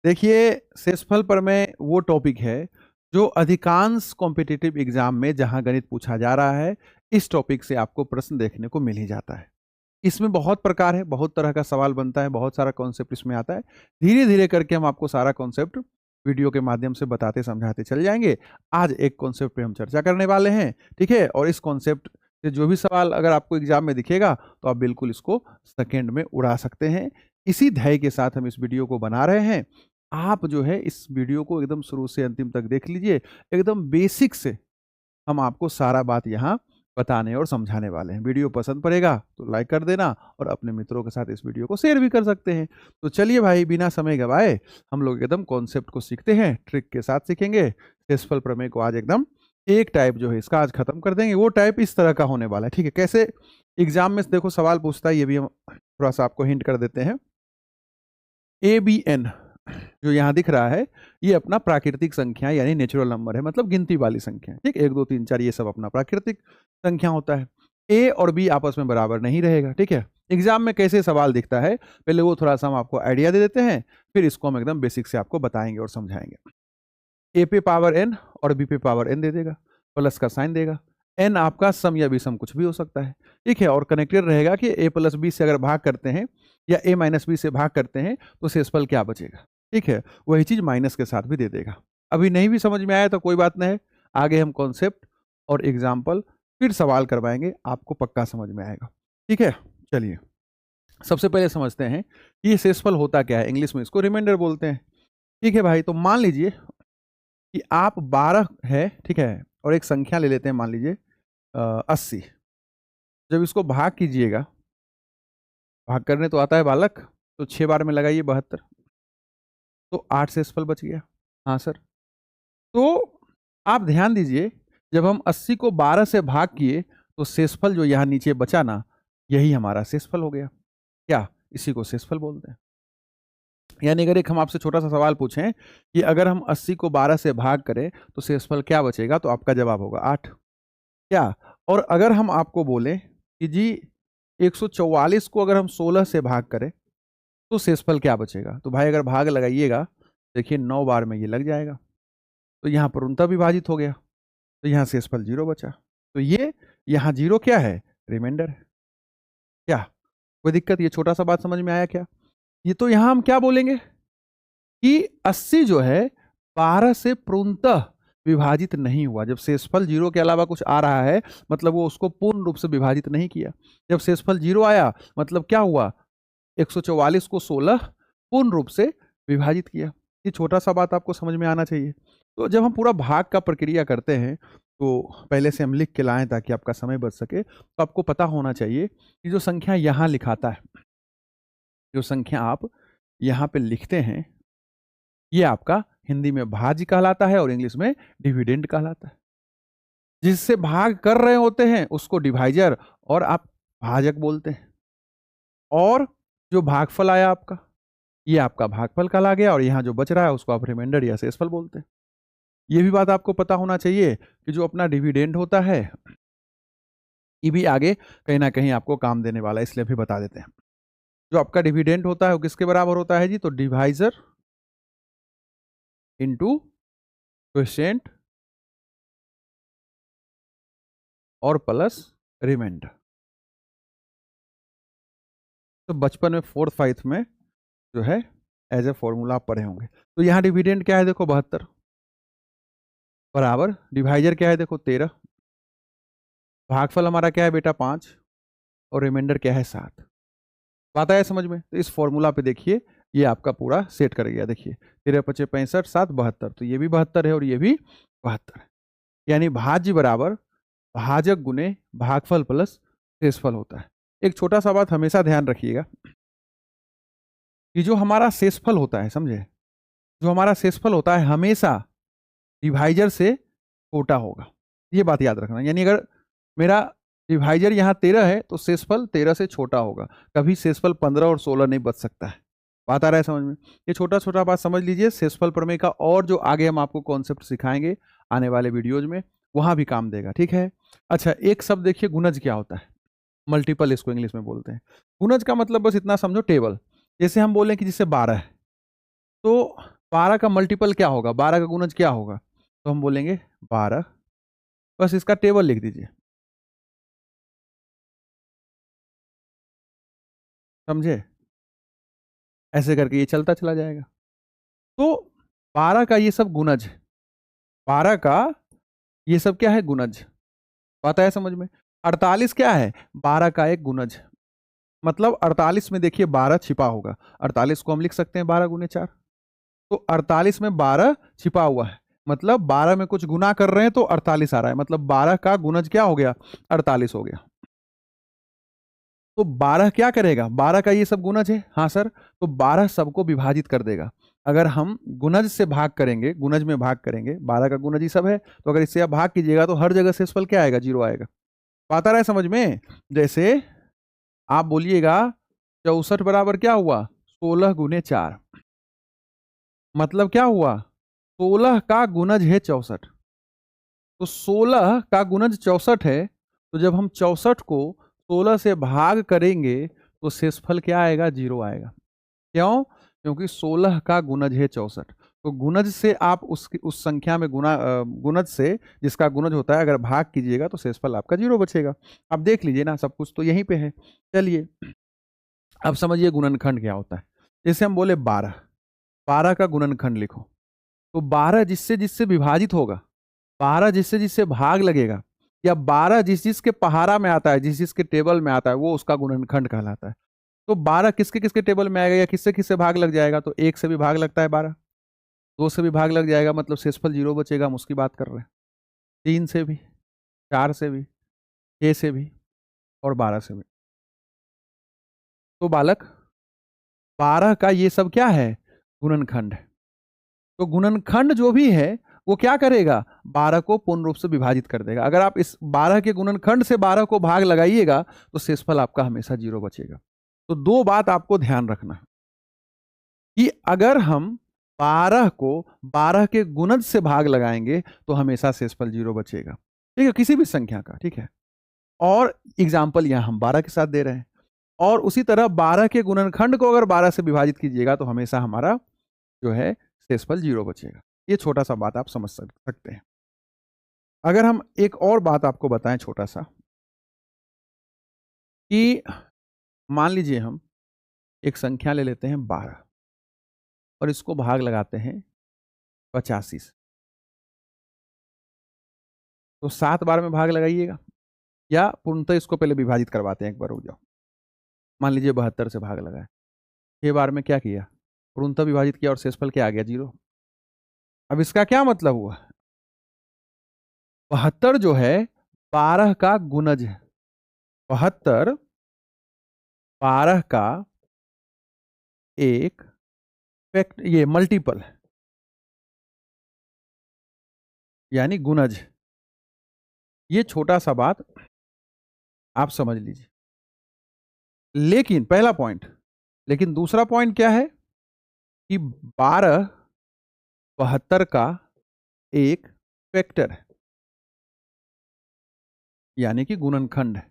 देखिए, शेषफल प्रमेय वो टॉपिक है जो अधिकांश कॉम्पिटिटिव एग्जाम में जहां गणित पूछा जा रहा है, इस टॉपिक से आपको प्रश्न देखने को मिल ही जाता है। इसमें बहुत प्रकार है, बहुत तरह का सवाल बनता है, बहुत सारा कॉन्सेप्ट इसमें आता है। धीरे धीरे करके हम आपको सारा कॉन्सेप्ट वीडियो के माध्यम से बताते समझाते चल जाएंगे। आज एक कॉन्सेप्ट पे हम चर्चा करने वाले हैं, ठीक है। और इस कॉन्सेप्ट से जो भी सवाल अगर आपको एग्जाम में दिखेगा तो आप बिल्कुल इसको सेकेंड में उड़ा सकते हैं। इसी ध्येय के साथ हम इस वीडियो को बना रहे हैं। आप जो है इस वीडियो को एकदम शुरू से अंतिम तक देख लीजिए। एकदम बेसिक से हम आपको सारा बात यहाँ बताने और समझाने वाले हैं। वीडियो पसंद पड़ेगा तो लाइक कर देना और अपने मित्रों के साथ इस वीडियो को शेयर भी कर सकते हैं। तो चलिए भाई, बिना समय गवाए हम लोग एकदम कॉन्सेप्ट को सीखते हैं, ट्रिक के साथ सीखेंगे। शेषफल प्रमेय को आज एकदम एक टाइप जो है इसका आज खत्म कर देंगे। वो टाइप इस तरह का होने वाला है, ठीक है। कैसे एग्जाम में देखो सवाल पूछता है, ये भी हम थोड़ा सा आपको हिंट कर देते हैं। ABN जो यहाँ दिख रहा है, ये अपना प्राकृतिक संख्या यानी नेचुरल नंबर है, मतलब गिनती वाली संख्या, ठीक। 1 2 3 4 ये सब अपना प्राकृतिक संख्या होता है। A और B आपस में बराबर नहीं रहेगा, ठीक है। एग्जाम में कैसे सवाल दिखता है, पहले वो थोड़ा सा हम आपको आइडिया दे देते हैं, फिर इसको हम एकदम बेसिक से आपको बताएंगे और समझाएंगे। A पे पावर n और B पे पावर n दे देगा, प्लस का साइन देगा। n आपका सम या विषम कुछ भी हो सकता है, ठीक है। और कनेक्टेड रहेगा कि a प्लस बी से अगर भाग करते हैं या a माइनस बी से भाग करते हैं तो शेषफल क्या बचेगा, ठीक है। वही चीज माइनस के साथ भी दे देगा। अभी नहीं भी समझ में आया तो कोई बात नहीं, आगे हम कॉन्सेप्ट और एग्जाम्पल फिर सवाल करवाएंगे, आपको पक्का समझ में आएगा, ठीक है। चलिए सबसे पहले समझते हैं कि ये शेषफल होता क्या है। इंग्लिश में इसको रिमाइंडर बोलते हैं, ठीक है भाई। तो मान लीजिए कि आप 12 है, ठीक है, और एक संख्या ले लेते हैं, मान लीजिए 80। जब इसको भाग कीजिएगा, भाग करने तो आता है बालक, तो 6 बार में लगाइए 72, तो 8 शेषफल बच गया। हाँ सर। तो आप ध्यान दीजिए, जब हम 80 को 12 से भाग किए तो शेषफल जो यहाँ नीचे बचा ना, यही हमारा शेषफल हो गया। क्या इसी को शेषफल बोलते हैं। यानी अगर एक हम आपसे छोटा सा सवाल पूछें कि अगर हम 80 को 12 से भाग करें तो शेषफल क्या बचेगा, तो आपका जवाब होगा 8। क्या, और अगर हम आपको बोलें कि जी 144 को अगर हम 16 से भाग करें तो शेषफल क्या बचेगा, तो भाई अगर भाग लगाइएगा, देखिए 9 बार में ये लग जाएगा, तो यहाँ पर उनता विभाजित हो गया, तो यहाँ शेषफल 0 बचा। तो ये यहाँ 0 क्या है, रिमाइंडर है। क्या कोई दिक्कत, ये छोटा सा बात समझ में आया क्या। ये तो यहाँ हम क्या बोलेंगे कि 80 जो है 12 से पूर्णतः विभाजित नहीं हुआ। जब शेषफल 0 के अलावा कुछ आ रहा है मतलब वो उसको पूर्ण रूप से विभाजित नहीं किया। जब शेषफल 0 आया मतलब क्या हुआ, 144 को 16 पूर्ण रूप से विभाजित किया। ये छोटा सा बात आपको समझ में आना चाहिए। तो जब हम पूरा भाग का प्रक्रिया करते हैं तो पहले से हम लिख के लाएं ताकि आपका समय बच सके। तो आपको पता होना चाहिए कि जो संख्या यहाँ लिखाता है, जो संख्या आप यहाँ पे लिखते हैं, ये आपका हिंदी में भाज्य कहलाता है और इंग्लिश में डिविडेंड कहलाता है। जिससे भाग कर रहे होते हैं उसको डिवाइजर और आप भाजक बोलते हैं। और जो भागफल आया आपका, ये आपका भागफल कहला गया, और यहाँ जो बच रहा है उसको आप रिमाइंडर या शेषफल बोलते हैं। ये भी बात आपको पता होना चाहिए कि जो अपना डिविडेंड होता है ये भी आगे कहीं ना कहीं आपको काम देने वाला है, इसलिए भी बता देते हैं। जो आपका डिविडेंड होता है वो किसके बराबर होता है जी, तो डिवाइजर इंटू क्वोशिएंट और प्लस रिमाइंडर। तो बचपन में 4th 5th में जो है एज ए फॉर्मूला आप पढ़े होंगे। तो यहाँ डिविडेंड क्या है, देखो 72 बराबर डिवाइजर क्या है, देखो 13, भागफल हमारा क्या है बेटा 5, और रिमाइंडर क्या है 7। बात आया समझ में। तो इस फॉर्मूला पे देखिए ये आपका पूरा सेट कर गया। देखिए 13 5 65 7 72, तो ये भी 72 है और ये भी 72 है। यानी भाज्य बराबर भाजक गुने भागफल प्लस शेषफल होता है। एक छोटा सा बात हमेशा ध्यान रखिएगा कि जो हमारा शेषफल होता है, समझे, जो हमारा शेषफल होता है हमेशा डिवाइजर से छोटा होगा। ये बात याद रखना। यानी अगर मेरा डिवाइजर यहाँ 13 है तो शेषफल 13 से छोटा होगा। कभी शेषफल 15 और 16 नहीं बच सकता है। बात आ रहा है समझ में। ये छोटा छोटा बात समझ लीजिए। शेषफल प्रमेय का और जो आगे हम आपको कॉन्सेप्ट सिखाएंगे आने वाले वीडियोज में, वहां भी काम देगा, ठीक है। अच्छा, एक शब्द देखिए, गुणज क्या होता है, मल्टीपल इसको इंग्लिश में बोलते हैं। गुणज का मतलब बस इतना समझो, टेबल। जैसे हम बोलें कि जिससे 12 है, तो 12 का मल्टीपल क्या होगा, 12 का गुणज क्या होगा, तो हम बोलेंगे 12। बस इसका टेबल लिख दीजिए, समझे? ऐसे करके ये चलता चला जाएगा। तो 12 का ये सब गुणज, 12 का ये सब क्या है, गुणज। बात आया समझ में? 48 क्या है, 12 का एक गुणज। मतलब 48 में देखिए 12 छिपा होगा, 48 को हम लिख सकते हैं 12 गुने 4। तो 48 में 12 छिपा हुआ है, मतलब 12 में कुछ गुना कर रहे हैं तो 48 आ रहा है, मतलब 12 का गुणज क्या हो गया, 48 हो गया। तो 12 क्या करेगा, 12 का ये सब गुणज है, हाँ सर, तो 12 सबको विभाजित कर देगा। अगर हम गुणज से भाग करेंगे, गुणज में भाग करेंगे, 12 का गुणज ही सब है, तो अगर इससे आप भाग कीजिएगा तो हर जगह शेषफल क्या आएगा, 0 आएगा। बात आ रहा है समझ में? जैसे आप बोलिएगा 64 बराबर क्या हुआ, 16 गुने 4, मतलब क्या हुआ, 16 का गुणज है 64। तो 16 का गुणज 64 है, तो जब हम 64 को 16 से भाग करेंगे तो शेषफल क्या आएगा, 0 आएगा। क्यों? क्योंकि 16 का गुणज है 64। तो गुणज से आप उस संख्या में गुणज से जिसका गुणज होता है अगर भाग कीजिएगा तो शेषफल आपका 0 बचेगा। अब देख लीजिए ना, सब कुछ तो यहीं पे है। चलिए अब समझिए गुणनखंड क्या होता है। जैसे हम बोले 12, 12 का गुणनखंड लिखो, तो 12 जिससे जिससे विभाजित होगा, 12 जिससे जिससे भाग लगेगा, या 12 जिस जिसके पहाड़ा में आता है, जिस जिसके टेबल में आता है, वो उसका गुणनखंड कहलाता है। तो 12 किसके किसके टेबल में आएगा या किससे किससे भाग लग जाएगा, तो 1 से भी भाग लगता है 12, 2 से भी भाग लग जाएगा, मतलब शेषफल 0 बचेगा, हम उसकी बात कर रहे हैं। 3 से भी, 4 से भी, 6 से भी और 12 से भी। तो बालक 12 का ये सब क्या है, गुणनखंड है। तो गुणनखंड जो भी है वो क्या करेगा, 12 को पूर्ण रूप से विभाजित कर देगा। अगर आप इस 12 के गुणनखंड से 12 को भाग लगाइएगा तो शेषफल आपका हमेशा 0 बचेगा। तो दो बात आपको ध्यान रखना है कि अगर हम 12 को 12 के गुणज से भाग लगाएंगे तो हमेशा शेषफल 0 बचेगा, ठीक है, किसी भी संख्या का, ठीक है। और एग्जाम्पल यहां हम 12 के साथ दे रहे हैं। और उसी तरह 12 के गुणनखंड को अगर 12 से विभाजित कीजिएगा तो हमेशा हमारा जो है शेषफल 0 बचेगा। ये छोटा सा बात आप समझ सकते हैं। अगर हम एक और बात आपको बताएं छोटा सा, कि मान लीजिए हम एक संख्या ले लेते हैं 12 और इसको भाग लगाते हैं 85 से, तो 7 बार में भाग लगाइएगा, या पूर्णतः इसको पहले विभाजित करवाते हैं, एक बार रुक जाओ। मान लीजिए 72 से भाग लगाए, 6 बार में क्या किया, पूर्णतः विभाजित किया और शेषफल क्या आ गया, 0। अब इसका क्या मतलब हुआ, 72 जो है 12 का गुणज है, 72 12 का एक फैक्ट, ये मल्टीपल है, यानी गुणज। ये छोटा सा बात आप समझ लीजिए। लेकिन पहला पॉइंट, लेकिन दूसरा पॉइंट क्या है कि 12 72 का एक फैक्टर है, यानी कि गुणनखंड है।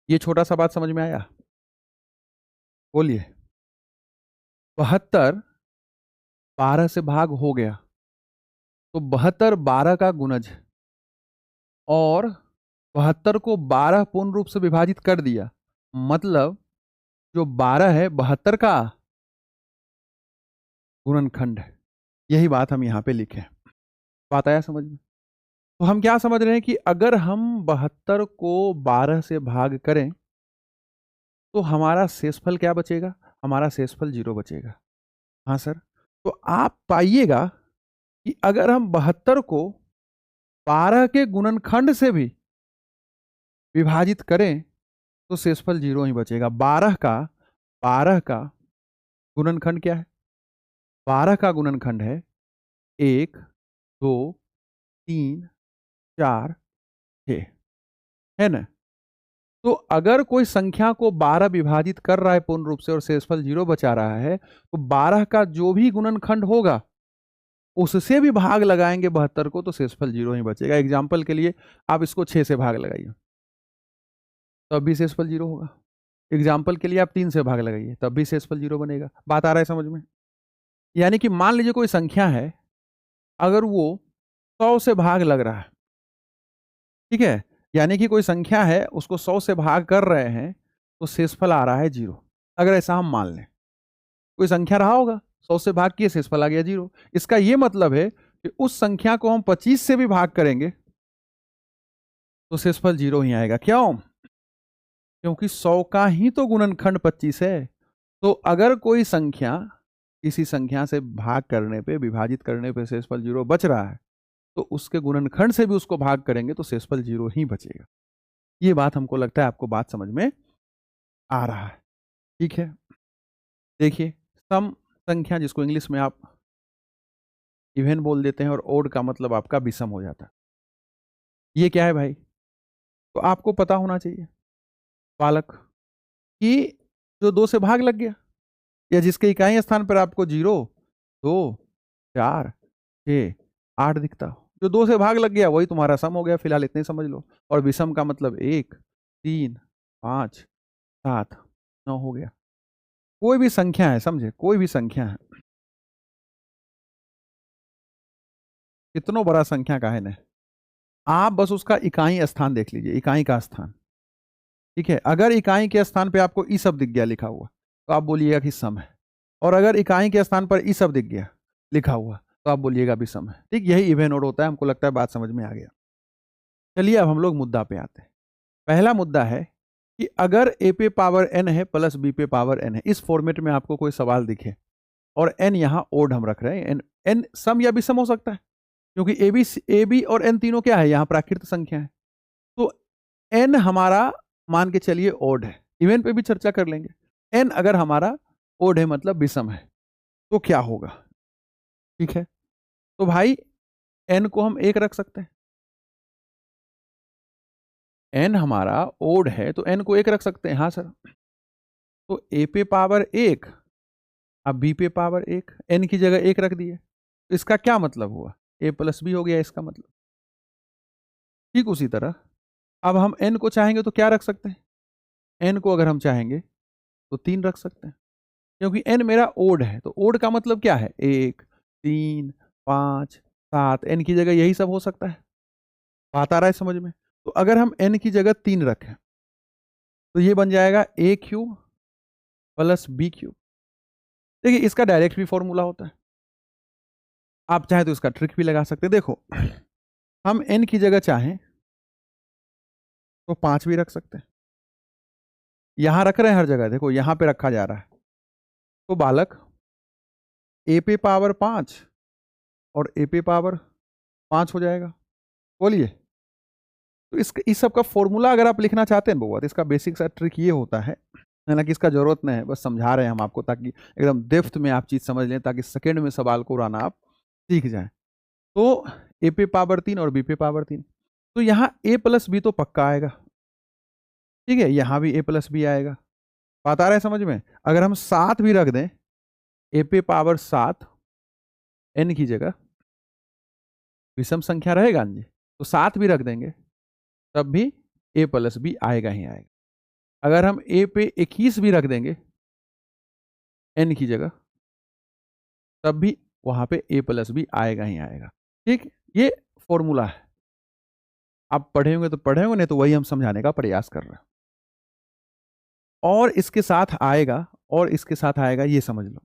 ये छोटा सा बात समझ में आया, बोलिए। 72 12 से भाग हो गया, तो 72 12 का गुणज है, और 72 को 12 पूर्ण रूप से विभाजित कर दिया, मतलब जो 12 है 72 का गुणनखंड है। यही बात हम यहां पे लिखे। बात आया समझ में? तो हम क्या समझ रहे हैं कि अगर हम 72 को 12 से भाग करें तो हमारा शेषफल क्या बचेगा, हमारा शेषफल 0 बचेगा। हाँ सर। तो आप पाइएगा कि अगर हम 72 को 12 के गुणनखंड से भी विभाजित करें तो शेषफल 0 ही बचेगा। 12 का गुणनखंड क्या है, 12 का गुणनखंड है 1 2 3 4 6, है ना। तो अगर कोई संख्या को 12 विभाजित कर रहा है पूर्ण रूप से और शेषफल 0 बचा रहा है, तो 12 का जो भी गुणनखंड होगा उससे भी भाग लगाएंगे 72 को तो शेषफल 0 ही बचेगा। एग्जाम्पल के लिए आप इसको 6 से भाग लगाइए तो अब भी शेषफल 0 होगा। एग्जाम्पल के लिए आप 3 से भाग लगाइए तब भी शेषफल 0 बनेगा। बात आ रहा है समझ में? यानी कि मान लीजिए कोई संख्या है, अगर वो 100 से भाग लग रहा है, ठीक है, यानी कि कोई संख्या है उसको 100 से भाग कर रहे हैं तो शेषफल आ रहा है 0। अगर ऐसा हम मान लें, कोई संख्या रहा होगा 100 से भाग किए, शेषफल आ गया 0। इसका यह मतलब है कि उस संख्या को हम 25 से भी भाग करेंगे तो शेषफल 0 ही आएगा। क्यों? क्योंकि 100 का ही तो गुणनखंड 25 है। तो अगर कोई संख्या किसी संख्या से भाग करने पे, विभाजित करने पे शेषफल 0 बच रहा है तो उसके गुणनखंड से भी उसको भाग करेंगे तो शेषफल 0 ही बचेगा। ये बात हमको लगता है आपको बात समझ में आ रहा है। ठीक है, देखिए सम संख्या, जिसको इंग्लिश में आप इवन बोल देते हैं, और ओड का मतलब आपका विषम हो जाता है। ये क्या है भाई? तो आपको पता होना चाहिए बालक कि जो 2 से भाग लग गया, या जिसके इकाई स्थान पर आपको 0, 2, 4, 6, 8 दिखता हो, जो 2 से भाग लग गया वही तुम्हारा सम हो गया। फिलहाल इतने समझ लो। और विषम का मतलब 1, 3, 5, 7, 9 हो गया। कोई भी संख्या है, समझे, कोई भी संख्या है, कितनों बड़ा संख्या का है ना, आप बस उसका इकाई स्थान देख लीजिए, इकाई का स्थान। ठीक है, अगर इकाई के स्थान पे आपको ई शब्द दिख गया लिखा हुआ तो आप बोलिएगा कि सम है, और अगर इकाई के स्थान पर ई शब्द दिख गया लिखा हुआ तो आप बोलिएगा भी सम है। ठीक, यही इवन ओड होता है। हमको लगता है बात समझ में आ गया। चलिए अब हम लोग मुद्दा पे आते हैं। पहला मुद्दा है कि अगर ए पे पावर एन है प्लस बी पे पावर एन है, इस फॉर्मेट में आपको कोई सवाल दिखे और एन यहाँ ओड हम रख रहे हैं, एन एन सम या विषम हो सकता है, क्योंकि ए बी और एन तीनों क्या है, यहाँ प्राकृत संख्या है। तो एन हमारा मान के चलिए ओड है, इवन पे भी चर्चा कर लेंगे। एन अगर हमारा ओड है मतलब विषम है तो क्या होगा? ठीक है, तो भाई एन को हम 1 रख सकते हैं। एन हमारा ओड है तो एन को 1 रख सकते हैं। हाँ सर, तो ए पे पावर 1, अब बी पे पावर 1, एन की जगह 1 रख दिए, तो इसका क्या मतलब हुआ? ए प्लस बी हो गया इसका मतलब। ठीक उसी तरह अब हम एन को चाहेंगे तो क्या रख सकते हैं? एन को अगर हम चाहेंगे तो 3 रख सकते हैं, क्योंकि एन मेरा ओड है। तो ओड का मतलब क्या है? 1, 3, 5, 7, एन की जगह यही सब हो सकता है। बात आ रहा है समझ में? तो अगर हम एन की जगह 3 रखें तो ये बन जाएगा ए क्यूब प्लस बी क्यूब। देखिए इसका डायरेक्ट भी फॉर्मूला होता है, आप चाहे तो इसका ट्रिक भी लगा सकते हैं। देखो हम एन की जगह चाहें तो 5 भी रख सकते हैं, यहां रख रहे हैं हर जगह, देखो यहां पे रखा जा रहा है। तो बालक ए पे पावर 5 और ए पे पावर 5 हो जाएगा। बोलिए, तो इस सब का फॉर्मूला अगर आप लिखना चाहते हैं बउआ तो इसका बेसिक सा ट्रिक ये होता है, हालांकि इसका जरूरत नहीं है, बस समझा रहे हैं हम आपको ताकि एकदम डेप्थ में आप चीज़ समझ लें, ताकि सेकेंड में सवाल को उड़ाना आप सीख जाएं। तो ए पे पावर 3 और बी पे पावर 3, तो यहाँ ए प्लस बी तो पक्का आएगा। ठीक है, यहाँ भी ए प्लस बी आएगा। बात आ रहा है समझ में? अगर हम 7 भी रख दें, ए पे पावर 7 एन की जगह, विषम संख्या रहेगा जी, तो 7 भी रख देंगे तब भी ए प्लस बी आएगा ही आएगा। अगर हम ए पे 21 भी रख देंगे एन की जगह, तब भी वहां पे ए प्लस बी आएगा ही आएगा। ठीक, ये फॉर्मूला है। आप पढ़े होंगे तो पढ़े होंगे, नहीं तो वही हम समझाने का प्रयास कर रहे हैं। और इसके साथ आएगा, और इसके साथ आएगा, ये समझ लो।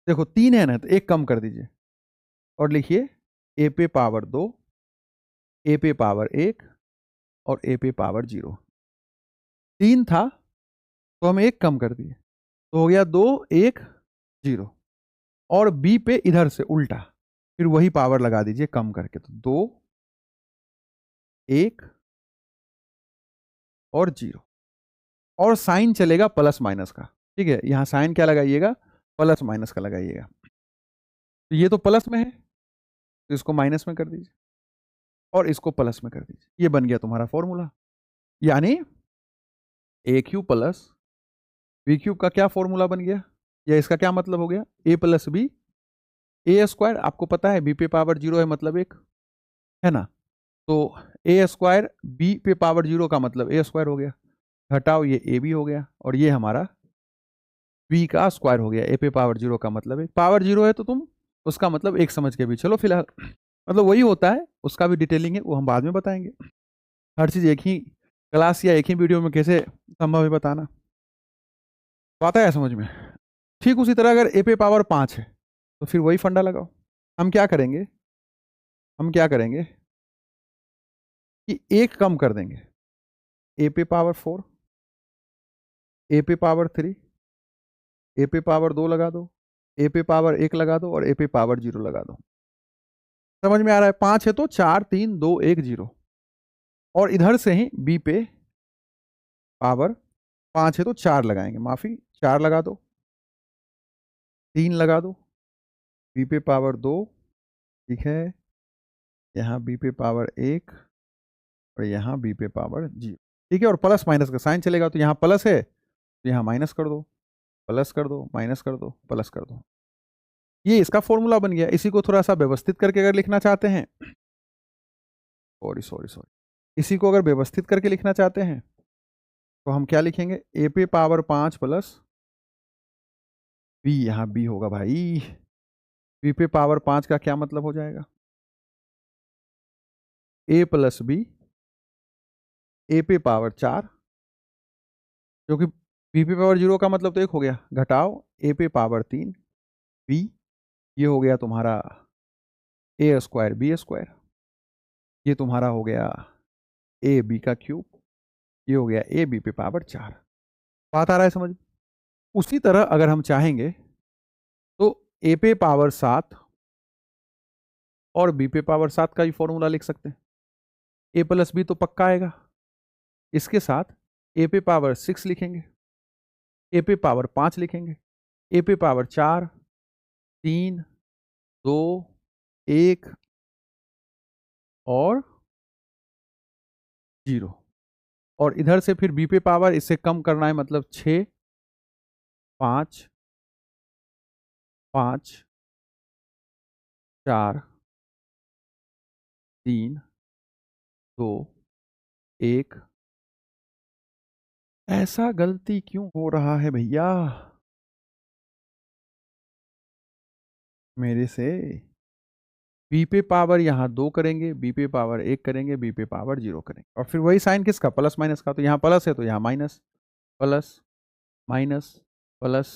देखो 3 है ना, तो 1 कम कर दीजिए और लिखिए ए पे पावर 2, ए पे पावर 1 और ए पे पावर 0। 3 था तो हम 1 कम कर दिए तो हो गया 2, 1, 0। और बी पे इधर से उल्टा फिर वही पावर लगा दीजिए कम करके, तो 2, 1 और 0। और साइन चलेगा प्लस माइनस का। ठीक है, यहां साइन क्या लगाइएगा? प्लस माइनस का लगाइएगा। तो ये तो प्लस में है तो इसको माइनस में कर दीजिए और इसको प्लस में कर दीजिए। ये बन गया तुम्हारा फॉर्मूला। यानी ए क्यूब प्लस बी क्यूब का क्या फॉर्मूला बन गया, या इसका क्या मतलब हो गया? ए प्लस बी ए स्क्वायर। आपको पता है बी पे पावर 0 है मतलब 1 है ना, तो ए स्क्वायर बी पे पावर 0 का मतलब ए स्क्वायर हो गया। घटाओ ये ए बी हो गया, और ये हमारा बी का स्क्वायर हो गया। ए पे पावर 0 का मतलब है पावर 0 है तो तुम उसका मतलब एक समझ के भी चलो फिलहाल। मतलब वही होता है, उसका भी डिटेलिंग है, वो हम बाद में बताएंगे। हर चीज़ एक ही क्लास या एक ही वीडियो में कैसे संभव है बताना। तो आता है समझ में। ठीक उसी तरह अगर ए पे पावर 5 है तो फिर वही फंडा लगाओ। हम क्या करेंगे, हम क्या करेंगे कि एक कम कर देंगे, ए पे पावर 4, ए पे पावर 3, ए पे पावर 2 लगा दो, ए पे पावर 1 लगा दो, और ए पे पावर 0 लगा दो। समझ में आ रहा है? 5 है तो 4 3 2 1 0, और इधर से ही बी पे पावर 5 है तो 4 लगाएंगे, माफी 4 लगा दो, 3 लगा दो, बी पे पावर 2, ठीक है, यहाँ बी पे पावर 1, और यहाँ बी पे पावर 0, ठीक है। और प्लस माइनस का साइन चलेगा, तो यहाँ प्लस है तो यहाँ माइनस कर दो, प्लस कर दो, माइनस कर दो, प्लस कर दो। ये इसका फॉर्मूला बन गया। इसी को थोड़ा सा व्यवस्थित करके अगर लिखना चाहते हैं, सॉरी सॉरी सॉरी, इसी को अगर व्यवस्थित करके लिखना चाहते हैं तो हम क्या लिखेंगे, ए पे पावर 5 प्लस बी, यहाँ बी होगा भाई, बी पे पावर 5 का क्या मतलब हो जाएगा, ए प्लस बी, ए पे पावर 4, क्योंकि बी पे पावर 0 का मतलब तो 1 हो गया, घटाओ ए पे पावर 3 बी, ये हो गया तुम्हारा ए स्क्वायर बी स्क्वायर, ये तुम्हारा हो गया ए बी का क्यूब, ये हो गया ए बी पे पावर 4। बात आ रहा है समझ? उसी तरह अगर हम चाहेंगे तो ए पे पावर 7 और बी पे पावर 7 का भी फॉर्मूला लिख सकते हैं। ए प्लस बी तो पक्का आएगा, इसके साथ ए पे पावर 6 लिखेंगे, ए पे पावर 5 लिखेंगे, ए पे पावर 4 3 2 1 और 0, और इधर से फिर बी पे पावर इससे कम करना है, मतलब 6 5 5 4 3 2 1। ऐसा गलती क्यों हो रहा है भैया मेरे से? बी पे पावर यहाँ 2 करेंगे, बी पे पावर 1 करेंगे, बी पे पावर 0 करेंगे, और फिर वही साइन किसका, प्लस माइनस का। तो यहाँ प्लस है तो यहाँ माइनस, प्लस माइनस प्लस,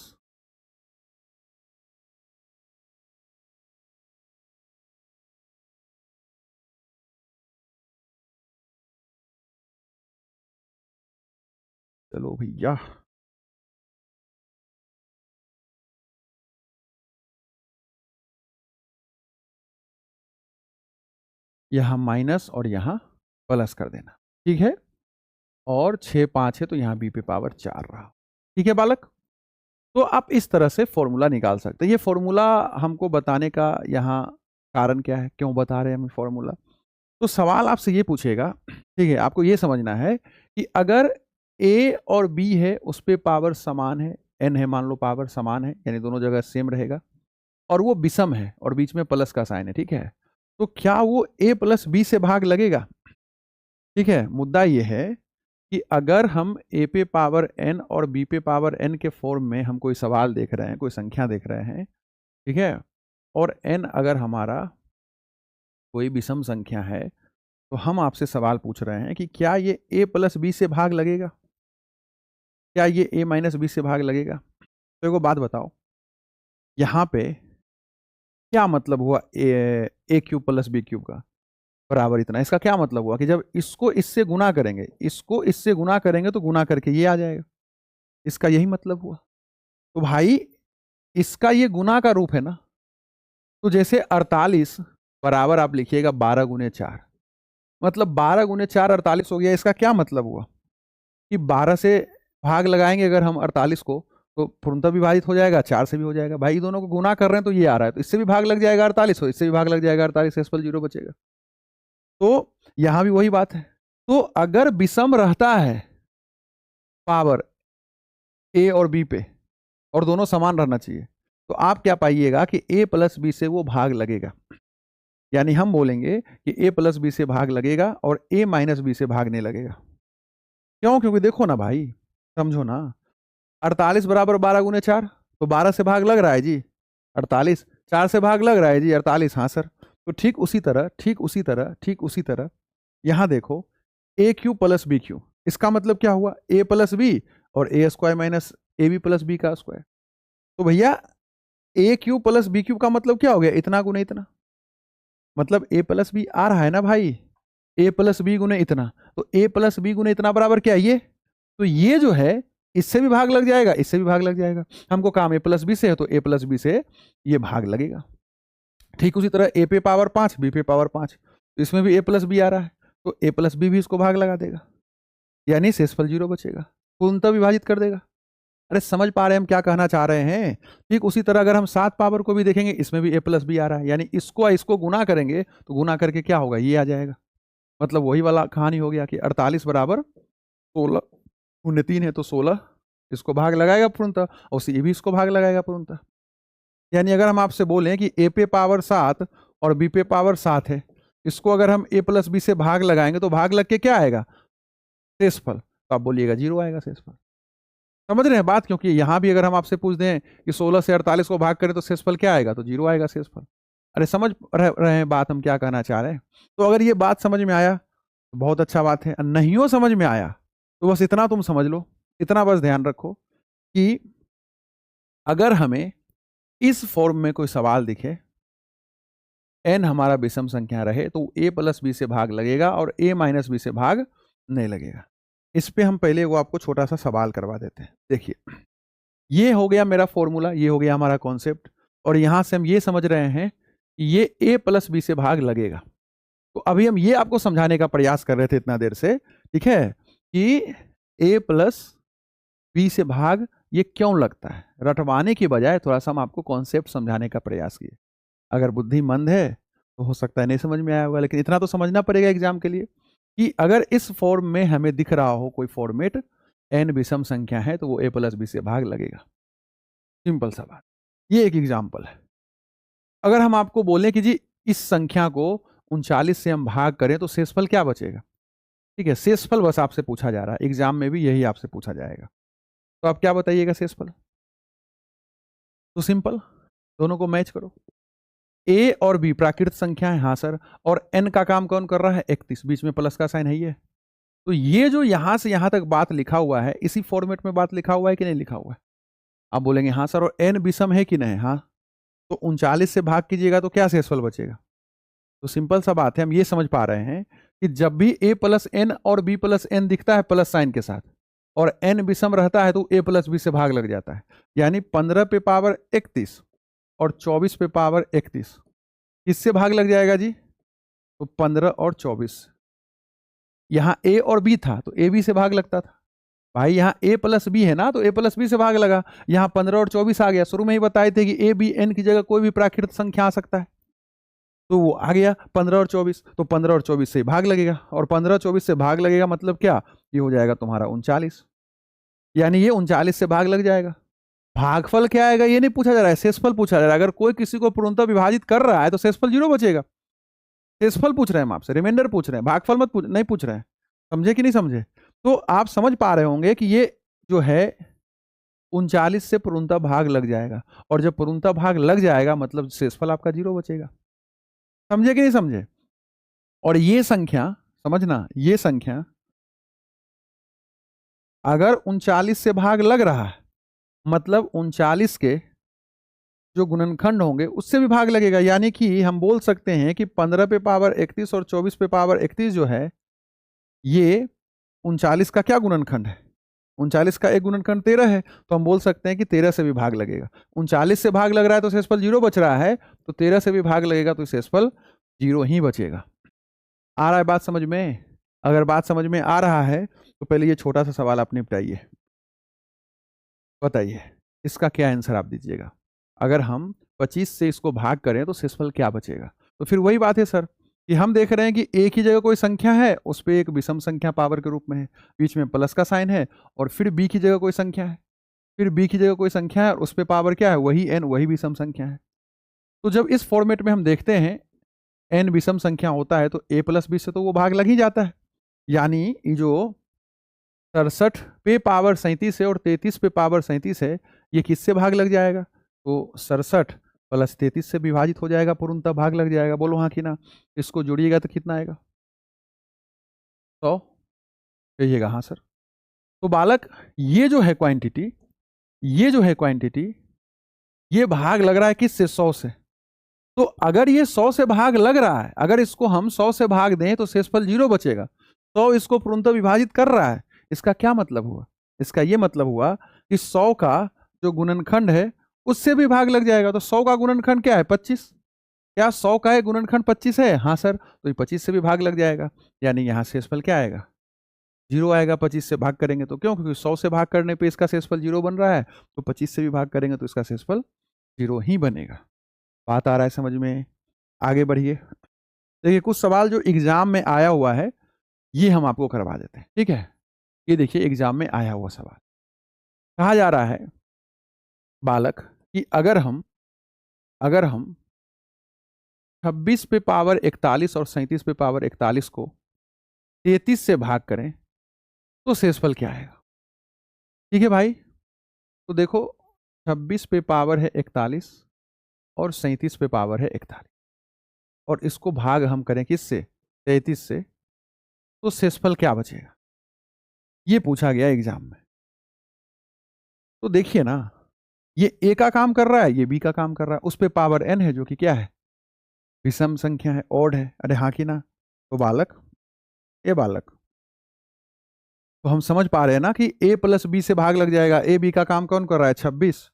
चलो भैया यहाँ माइनस और यहाँ प्लस कर देना, ठीक है। और 6 5 है तो यहाँ बी पे पावर 4 रहा, ठीक है बालक। तो आप इस तरह से फॉर्मूला निकाल सकते हैं। ये फॉर्मूला हमको बताने का यहाँ कारण क्या है, क्यों बता रहे हैं हम फॉर्मूला? तो सवाल आपसे ये पूछेगा, ठीक है, आपको ये समझना है कि अगर ए और बी है उस पर पावर समान है, एन है मान लो, पावर समान है यानी दोनों जगह सेम रहेगा, और वो विषम है और बीच में प्लस का साइन है, ठीक है, तो क्या वो ए प्लस बी से भाग लगेगा? ठीक है, मुद्दा ये है कि अगर हम ए पे पावर एन और बी पे पावर एन के फॉर्म में हम कोई सवाल देख रहे हैं, कोई संख्या देख रहे हैं, ठीक है, और एन अगर हमारा कोई विषम संख्या है, तो हम आपसे सवाल पूछ रहे हैं कि क्या ये ए प्लस बी से भाग लगेगा, क्या ये ए माइनस बी से भाग लगेगा? तो एक बात बताओ, यहाँ पे क्या मतलब हुआ ए क्यूब प्लस बी क्यूब का बराबर इतना? इसका क्या मतलब हुआ कि जब इसको इससे गुना करेंगे, इसको इससे गुना करेंगे तो गुना करके ये आ जाएगा, इसका यही मतलब हुआ। तो भाई इसका ये गुना का रूप है ना, तो जैसे 48 बराबर आप लिखिएगा 12 गुने 4, मतलब 12 गुने 4 48 हो गया। इसका क्या मतलब हुआ कि 12 से भाग लगाएंगे अगर हम 48 को तो पूर्णतः विभाजित हो जाएगा, 4 से भी हो जाएगा। भाई दोनों को गुना कर रहे हैं तो ये आ रहा है, तो इससे भी भाग लग जाएगा 48 हो, इससे भी भाग लग जाएगा 48, एसपल 0 बचेगा। तो यहां भी वही बात है। तो अगर विषम रहता है पावर ए और बी पे और दोनों समान रहना चाहिए, तो आप क्या पाइएगा कि ए प्लस बी से वो भाग लगेगा, यानी हम बोलेंगे कि ए प्लस बी से भाग लगेगा और ए माइनस बी से भाग नहीं लगेगा। क्यों? क्योंकि देखो ना भाई, समझो ना, 48 बराबर 12 गुने 4, तो 12 से भाग लग रहा है जी 48, 4 से भाग लग रहा है जी 48, हाँ सर। तो ठीक उसी तरह, ठीक उसी तरह, ठीक उसी तरह यहां देखो, A cube plus B cube, इसका मतलब क्या हुआ? ए प्लस बी और A square minus A B plus B का स्क्वायर। तो भैया A cube plus B cube का मतलब क्या हो गया? इतना गुने इतना, मतलब ए प्लस बी आ रहा है ना भाई, ए प्लस बी गुने इतना, तो ए प्लस बी गुने इतना बराबर क्या है? ये। तो ये जो है इससे भी भाग लग जाएगा, इससे भी भाग लग जाएगा। हमको काम ए प्लस बी से है, तो ए प्लस बी से ये भाग लगेगा। ठीक उसी तरह ए पे पावर 5, बी पे पावर 5, तो इसमें भी ए प्लस बी आ रहा है, तो ए प्लस बी भी इसको भाग लगा देगा, यानी शेषफल 0 बचेगा, पूर्णतः विभाजित कर देगा। अरे समझ पा रहे हैं हम क्या कहना चाह रहे हैं? ठीक उसी तरह अगर हम 7 पावर को भी देखेंगे, इसमें भी ए प्लस बी आ रहा है, यानी इसको गुना करेंगे तो गुना करके क्या होगा? ये आ जाएगा। मतलब वही वाला कहानी हो गया कि 48 बराबर 16 गुने 3 है, तो 16 इसको भाग लगाएगा पूर्णतः, और सी भी इसको भाग लगाएगा पूर्णतः। यानी अगर हम आपसे बोलें कि ए पे पावर 7 और बी पे पावर 7 है, इसको अगर हम ए प्लस बी से भाग लगाएंगे तो भाग लग के क्या आएगा? शेषफल। तो आप बोलिएगा 0 आएगा शेषफल। समझ रहे हैं बात? क्योंकि यहां भी अगर हम आपसे पूछ दें कि 16 से 48 को भाग करें तो शेषफल क्या आएगा? तो 0 आएगा शेषफल। अरे समझ रहे हैं बात हम क्या कहना चाह रहे हैं? तो अगर ये बात समझ में आया तो बहुत अच्छा बात है, नहीं हो समझ में आया तो बस इतना तुम समझ लो, इतना बस ध्यान रखो कि अगर हमें इस फॉर्म में कोई सवाल दिखे, n हमारा विषम संख्या रहे, तो a प्लस बी से भाग लगेगा और a माइनस बी से भाग नहीं लगेगा। इस पे हम पहले वो आपको छोटा सा सवाल करवा देते हैं। देखिए, ये हो गया मेरा फॉर्मूला, ये हो गया हमारा कॉन्सेप्ट, और यहां से हम ये समझ रहे हैं कि ये a प्लस बी से भाग लगेगा। तो अभी हम ये आपको समझाने का प्रयास कर रहे थे इतना देर से, ठीक है, कि a प्लस बी से भाग ये क्यों लगता है। रटवाने की बजाय थोड़ा सा हम आपको कॉन्सेप्ट समझाने का प्रयास किए। अगर बुद्धि मंद है तो हो सकता है नहीं समझ में आया होगा, लेकिन इतना तो समझना पड़ेगा एग्जाम के लिए कि अगर इस फॉर्म में हमें दिख रहा हो कोई फॉर्मेट, n विषम संख्या है, तो वो a प्लस बी से भाग लगेगा। सिंपल सा बात। ये एक एग्जाम्पल है। अगर हम आपको बोलें कि जी इस संख्या को 39 से हम भाग करें तो शेषफल क्या बचेगा? ठीक है, शेषफल बस आपसे पूछा जा रहा है, एग्जाम में भी यही आपसे पूछा जाएगा। तो आप क्या बताइएगा शेषफल? तो सिंपल, दोनों को मैच करो। ए और बी प्राकृत संख्या है, हाँ सर, और एन का काम कौन कर रहा है? 31, बीच में प्लस का साइन है ये। तो ये जो यहां से यहां तक बात लिखा हुआ है, इसी फॉर्मेट में बात लिखा हुआ है कि नहीं लिखा हुआ है? आप बोलेंगे हाँ सर, और एन विषम है कि नहीं? हाँ। तो 39 से भाग कीजिएगा तो क्या शेषफल बचेगा? तो सिंपल सा बात है, हम ये समझ पा रहे हैं कि जब भी ए प्लस एन और बी प्लस एन दिखता है प्लस साइन के साथ, और एन विषम रहता है, तो ए प्लस बी से भाग लग जाता है। यानी 15 पे पावर 31 और 24 पे पावर 31, किससे भाग लग जाएगा जी? तो 15 और 24। यहां ए और बी था तो ए बी से भाग लगता था भाई, यहाँ ए प्लस बी है ना, तो ए प्लस बी से भाग लगा। यहाँ 15 और 24 आ गया, शुरू में ही बताए थे कि ए बी एन की जगह कोई भी प्राकृत संख्या आ सकता है, तो वो आ गया 15 और 24, तो 15 और 24 से भाग लगेगा, और 15 24 से भाग लगेगा मतलब क्या? ये हो जाएगा तुम्हारा 39, यानी ये 39 से भाग लग जाएगा। भागफल क्या आएगा ये नहीं पूछा जा रहा है, शेषफल पूछा जा रहा है। अगर कोई किसी को पूर्णतः विभाजित कर रहा है तो शेषफल 0 बचेगा। शेषफल पूछ रहे हैं हम आपसे, रिमाइंडर पूछ रहे हैं, भागफल नहीं पूछ रहे हैं। समझे कि नहीं समझे? तो आप समझ पा रहे होंगे कि ये जो है 39 से पूर्णतः भाग लग जाएगा, और जब पूर्णतः भाग लग जाएगा मतलब शेषफल आपका 0 बचेगा। समझे कि नहीं समझे? और ये संख्या समझना, ये संख्या अगर 39 से भाग लग रहा है मतलब 39 के जो गुणनखंड होंगे उससे भी भाग लगेगा। यानी कि हम बोल सकते हैं कि 15 पे पावर 31 और 24 पे पावर 31 जो है, ये 39 का क्या गुणनखंड है? 39 का एक गुणनखंड 13 है, तो हम बोल सकते हैं कि 13 से भी भाग लगेगा। 39 से भाग लग रहा है तो शेषफल 0 बच रहा है, तो 13 से भी भाग लगेगा तो शेषफल 0 ही बचेगा। आ रहा है बात समझ में? अगर बात समझ में आ रहा है तो पहले ये छोटा सा सवाल आप निपटाइए, बताइए इसका क्या आंसर आप दीजिएगा। अगर हम 25 से इसको भाग करें तो शेषफल क्या बचेगा? तो फिर वही बात है सर कि हम देख रहे हैं कि एक ही जगह कोई संख्या है, उस पर एक विषम संख्या पावर के रूप में है, बीच में प्लस का साइन है, और फिर बी की जगह कोई संख्या है, फिर बी की जगह कोई संख्या है और उस पर पावर क्या है? वही एन, वही विषम संख्या है। तो जब इस फॉर्मेट में हम देखते हैं एन विषम संख्या होता है तो ए प्लस बी से तो वो भाग लग ही जाता है। यानी ये जो 67 पे पावर 37 है और 33 पे पावर 37 है, ये किससे भाग लग जाएगा? तो 67 प्लस 33 से विभाजित हो जाएगा, पूर्णतः भाग लग जाएगा। बोलो हाँ कि ना? इसको जोड़िएगा तो कितना आएगा? 100। कहिएगा हाँ सर। तो बालक ये जो है क्वांटिटी, ये जो है क्वांटिटी, ये भाग लग रहा है किससे? 100 से। तो अगर ये 100 से भाग लग रहा है, अगर इसको हम 100 से भाग दें तो शेषफल 0 बचेगा। 100 इसको पूर्णतः विभाजित कर रहा है। इसका क्या मतलब हुआ? इसका ये मतलब हुआ कि 100 का जो गुणनखंड है उससे भी भाग लग जाएगा। तो 100 का गुणनखंड क्या है? 25। क्या 100 का है गुणनखंड 25 है? हाँ सर, तो ये 25 से भी भाग लग जाएगा। यानी यहाँ शेषफल क्या आएगा? 0 आएगा। 25 से भाग करेंगे तो, क्यों? क्योंकि 100 से भाग करने पे इसका शेषफल 0 बन रहा है, तो 25 से भी भाग करेंगे तो इसका शेषफल 0 ही बनेगा। बात आ रहा है समझ में? आगे बढ़िए। देखिए कुछ सवाल जो एग्जाम में आया हुआ है ये हम आपको करवा देते हैं, ठीक है? ये देखिए एग्जाम में आया हुआ सवाल। कहा जा रहा है बालक कि अगर हम 26 पे पावर 41 और 37 पे पावर 41 को 33 से भाग करें तो शेषफल क्या आएगा? ठीक है भाई, तो देखो 26 पे पावर है 41 और 37 पे पावर है 41 और इसको भाग हम करें किससे? 33 से, तो शेषफल क्या बचेगा? ये पूछा गया एग्जाम में। तो देखिए ना, ये ए का काम कर रहा है, ये बी का काम कर रहा है। उस पे पावर एन है जो कि क्या है? विषम संख्या है, ऑड है। अरे हाँ कि ना? तो बालक, ए बालक, तो हम समझ पा रहे हैं ना कि ए प्लस बी से भाग लग जाएगा। ए बी का काम कौन कर रहा है? 26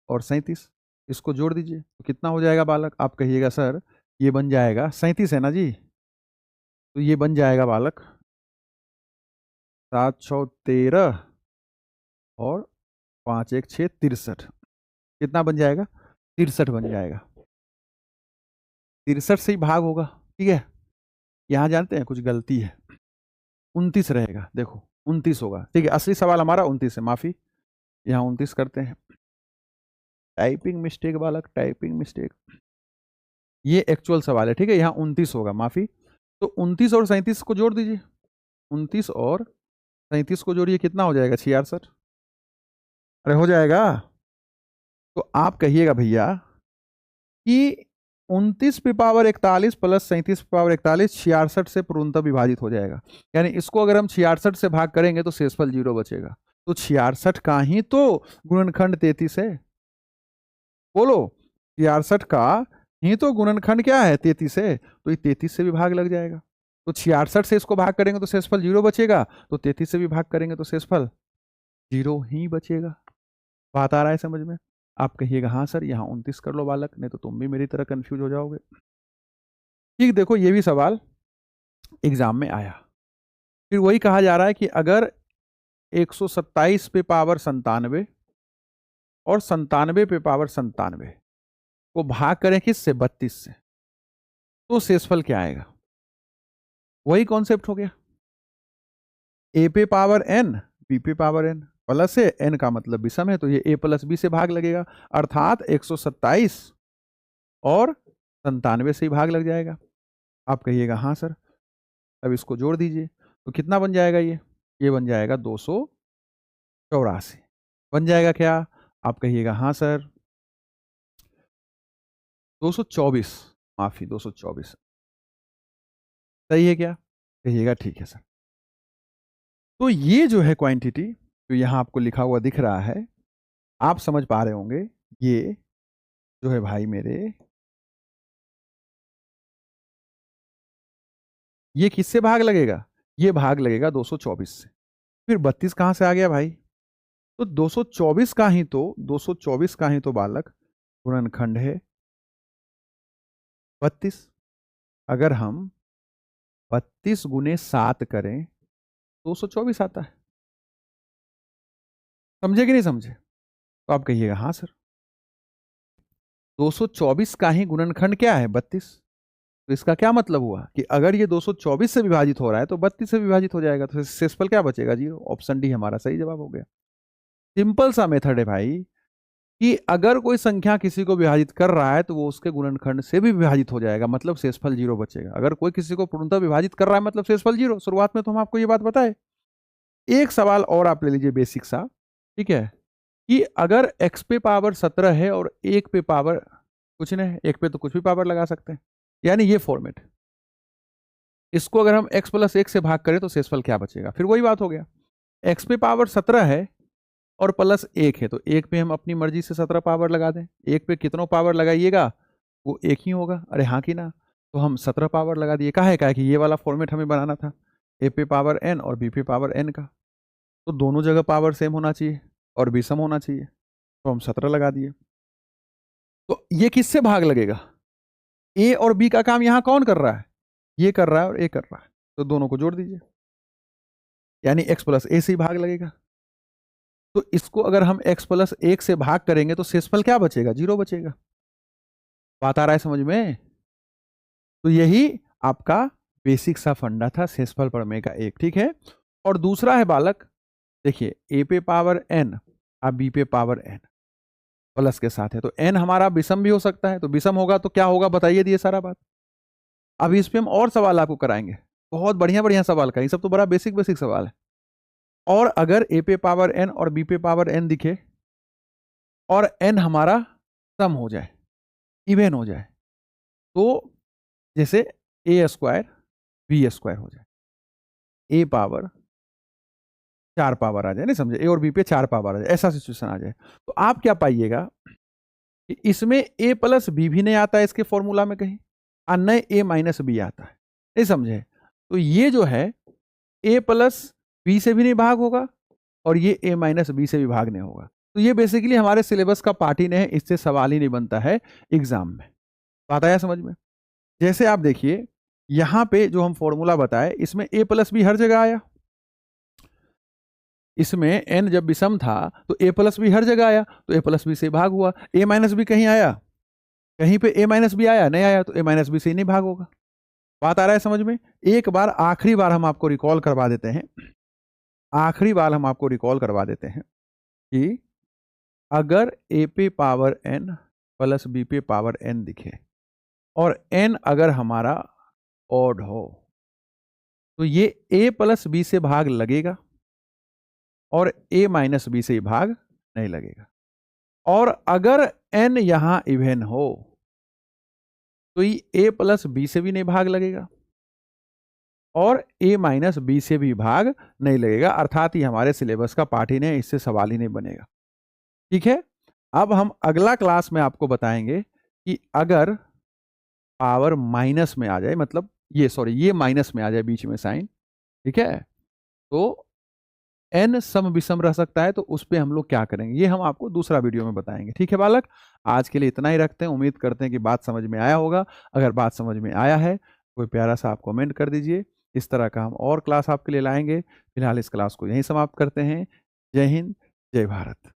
और 37। इसको जोड़ दीजिए तो कितना हो जाएगा बालक? आप कहिएगा सर ये बन जाएगा 37 है ना जी, तो ये बन जाएगा बालक 713 और 5 1 6 63। कितना बन जाएगा? 63 बन जाएगा। 63 से ही भाग होगा, ठीक है? यहाँ जानते हैं कुछ गलती है, 29 रहेगा। देखो 29 होगा, ठीक है? असली सवाल हमारा 29 है, माफी, यहाँ 29 करते हैं। टाइपिंग मिस्टेक बालक, टाइपिंग मिस्टेक। ये एक्चुअल सवाल है, ठीक है? यहाँ 29 होगा, माफी। तो 29 और 37 को जोड़ दीजिए। 29 और 37 को जोड़िए, कितना हो जाएगा? 66। अरे हो जाएगा। तो आप कहिएगा भैया कि 29 पे पावर 41 प्लस 37 पे पावर 41 66 से पूर्णतः विभाजित हो जाएगा। यानी इसको अगर हम 66 से भाग करेंगे तो शेषफल 0 बचेगा। तो 66 का ही तो गुणनखंड 33 है। बोलो, 66 का ही तो गुणनखंड क्या है? 33 है। तो ये 33 से भी भाग लग जाएगा। तो 66 से इसको भाग करेंगे तो शेषफल 0 बचेगा, तो 33 से भी भाग करेंगे तो शेषफल 0 ही बचेगा। बात आ रहा है समझ में? आप कहिएगा हाँ सर, यहाँ 29 कर लो बालक, नहीं तो तुम भी मेरी तरह कंफ्यूज हो जाओगे। ठीक, देखो ये भी सवाल एग्जाम में आया। फिर वही कहा जा रहा है कि अगर 127 पे पावर 97 और 97 पे पावर 97 को भाग करें किससे? 32 से, तो शेषफल क्या आएगा? वही कॉन्सेप्ट हो गया, ए पे पावर एन, बी पे पावर एन, प्लस है, एन का मतलब विषम है, तो ये ए प्लस बी से भाग लगेगा, अर्थात 127 और 97 से ही भाग लग जाएगा। आप कहिएगा हाँ सर। अब इसको जोड़ दीजिए तो कितना बन जाएगा? ये बन जाएगा 284। बन जाएगा क्या? आप कहिएगा हाँ सर। 224, माफी 224 सही है क्या? कहिएगा ठीक है सर। तो ये जो है क्वांटिटी जो यहाँ आपको लिखा हुआ दिख रहा है, आप समझ पा रहे होंगे, ये जो है भाई मेरे, ये किससे भाग लगेगा? ये भाग लगेगा 224 से। फिर 32 कहाँ से आ गया भाई? तो 224 का ही तो 224 का ही तो बालक गुणनखंड है 32। अगर हम 32 गुने 7 करें 224 आता है। समझे कि नहीं समझे? तो आप कहिएगा हाँ सर। 224 का ही गुणनखंड क्या है? 32। तो इसका क्या मतलब हुआ कि अगर ये 224 से विभाजित हो रहा है तो 32 से विभाजित हो जाएगा, तो शेषफल क्या बचेगा? जी, ऑप्शन डी हमारा सही जवाब हो गया। सिंपल सा मेथड है भाई कि अगर कोई संख्या किसी को विभाजित कर रहा है तो वो उसके गुणनखंड से भी विभाजित हो जाएगा, मतलब शेषफल 0 बचेगा। अगर कोई किसी को पूर्णतः विभाजित कर रहा है मतलब शेषफल 0। शुरुआत में तो हम आपको ये बात बताए। एक सवाल और आप ले लीजिए बेसिक सा, ठीक है, कि अगर x पे पावर 17 है और 1 पे पावर कुछ नहीं है, 1 पे तो कुछ भी पावर लगा सकते हैं, यानी ये फॉर्मेट। इसको अगर हम x प्लस 1 से भाग करें तो शेषफल क्या बचेगा? फिर वही बात हो गया, x पे पावर 17 है और प्लस 1 है, तो 1 पे हम अपनी मर्जी से 17 पावर लगा दें। 1 पे कितनों पावर लगाइएगा वो 1 ही होगा। अरे हाँ कि ना, तो हम 17 पावर लगा दिए। काहे कि ये वाला फॉर्मेट हमें बनाना था, a पे पावर n और b पे पावर n का, तो दोनों जगह पावर सेम होना चाहिए और विषम होना चाहिए, तो हम 17 लगा दिए। तो ये किससे भाग लगेगा? a और b का काम यहां कौन कर रहा है? ये कर रहा है और a कर रहा है, तो दोनों को जोड़ दीजिए, यानी x प्लस a से ही भाग लगेगा। तो इसको अगर हम x प्लस 1 से भाग करेंगे तो शेषफल क्या बचेगा? 0 बचेगा। बात आ रहा है समझ में? तो यही आपका बेसिक सा फंडा था शेषफल प्रमेय का एक, ठीक है। और दूसरा है बालक, देखिए a पे पावर n अब b पे पावर n प्लस के साथ है, तो n हमारा विषम भी हो सकता है, तो विषम होगा तो क्या होगा बताइए, दिए सारा बात। अब इस पे हम और सवाल आपको कराएंगे, बहुत बढ़िया बढ़िया सवाल का, ये सब तो बड़ा बेसिक बेसिक सवाल है। और अगर a पे पावर n और b पे पावर n दिखे और n हमारा सम हो जाए, इवन हो जाए, तो जैसे a स्क्वायर b स्क्वायर हो जाए, a पावर 4 पावर आ जाए, नहीं समझे, a और b पे 4 पावर आ जाए, ऐसा सिचुएशन आ जाए, तो आप क्या पाइएगा कि इसमें a प्लस बी भी नहीं आता है इसके फॉर्मूला में कहीं, और न a माइनस बी आता है, नहीं समझे। तो ये जो है a प्लस बी से भी नहीं भाग होगा और ये a माइनस बी से भी भाग नहीं होगा। तो ये बेसिकली हमारे सिलेबस का पार्ट ही नहीं है, इससे सवाल ही नहीं बनता है एग्जाम में। बात आया समझ में? जैसे आप देखिए यहां पे जो हम फॉर्मूला बताए, इसमें a प्लस बी हर जगह आया, इसमें n जब विषम था तो a प्लस बी हर जगह आया, तो a प्लस बी से भाग हुआ। a माइनस बी कहीं आया, कहीं पे a माइनस बी आया नहीं आया, तो a माइनस बी से ही नहीं भाग होगा। बात आ रहा है समझ में? एक बार आखिरी बार हम आपको रिकॉल करवा देते हैं, आखिरी बार हम आपको रिकॉल करवा देते हैं कि अगर a पे पावर n प्लस b पे पावर n दिखे और n अगर हमारा ऑड हो, तो ये a प्लस बी से भाग लगेगा और a माइनस बी से भाग नहीं लगेगा। और अगर n यहां इवन हो तो ये a प्लस बी से भी नहीं भाग लगेगा और a माइनस बी से भी भाग नहीं लगेगा, अर्थात ये हमारे सिलेबस का पार्ट ही नहीं, इससे सवाल ही नहीं बनेगा। ठीक है, अब हम अगला क्लास में आपको बताएंगे कि अगर पावर माइनस में आ जाए, मतलब ये माइनस में आ जाए बीच में साइन, ठीक है, तो n सम विषम रह सकता है, तो उस पर हम लोग क्या करेंगे ये हम आपको दूसरा वीडियो में बताएंगे। ठीक है बालक, आज के लिए इतना ही रखते हैं, उम्मीद करते हैं कि बात समझ में आया होगा। अगर बात समझ में आया है कोई प्यारा सा आप कमेंट कर दीजिए, इस तरह का हम और क्लास आपके लिए लाएंगे। फिलहाल इस क्लास को यहीं समाप्त करते हैं। जय हिंद, जय भारत।